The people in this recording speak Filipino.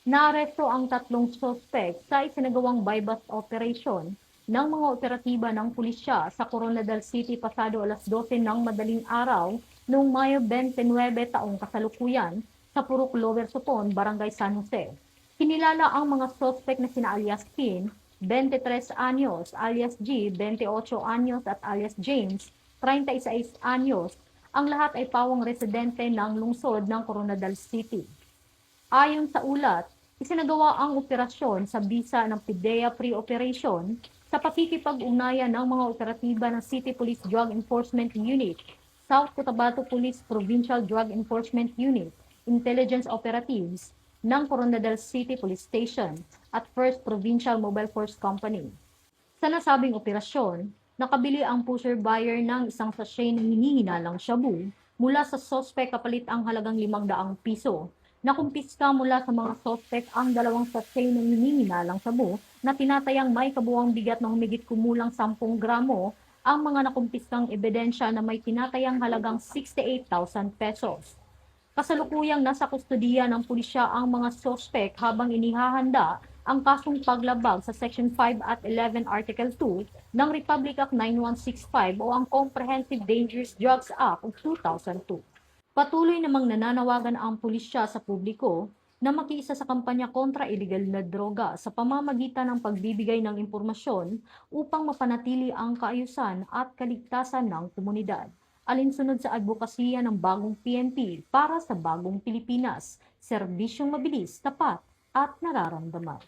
Naaresto ang tatlong suspect sa isinagawang buy-bust operation ng mga operatiba ng pulisya sa Coronadal City pasado alas 12 ng madaling araw noong Mayo 29 taong kasalukuyan sa Purok Lower Supon, Barangay San Jose. Kinilala ang mga suspect na sina alias Kim, 23 anyos, alias G, 28 anyos at alias James, 36 anyos. Ang lahat ay pawang residente ng lungsod ng Coronadal City. Ayon sa ulat, isinagawa ang operasyon sa bisa ng PIDEA Pre-Operation sa pakikipag-ugnayan ng mga operatiba ng City Police Drug Enforcement Unit, South Cotabato Police Provincial Drug Enforcement Unit, Intelligence Operatives ng Coronadal City Police Station at First Provincial Mobile Force Company. Sa nasabing operasyon, nakabili ang pusher buyer ng isang sachet ng hinihinalang shabu mula sa sospek kapalit ang halagang 500 piso. Nakumpiska mula sa mga sospek ang 2 sachet ng hinihinalang shabu na tinatayang may kabuuang bigat na humigit kumulang 10 gramo ang mga nakumpiskang ebidensya na may tinatayang halagang 68,000 pesos. Kasalukuyang nasa kustudiya ng pulisya ang mga sospek habang inihahanda ang kasong paglabag sa Section 5 at 11 Article 2 ng Republic Act 9165 o ang Comprehensive Dangerous Drugs Act of 2002. Patuloy namang nananawagan ang pulisya sa publiko na makiisa sa kampanya kontra iligal na droga sa pamamagitan ng pagbibigay ng impormasyon upang mapanatili ang kaayusan at kaligtasan ng komunidad. Alinsunod sa advokasya ng bagong PNP para sa bagong Pilipinas, serbisyong mabilis, tapat at nararamdaman.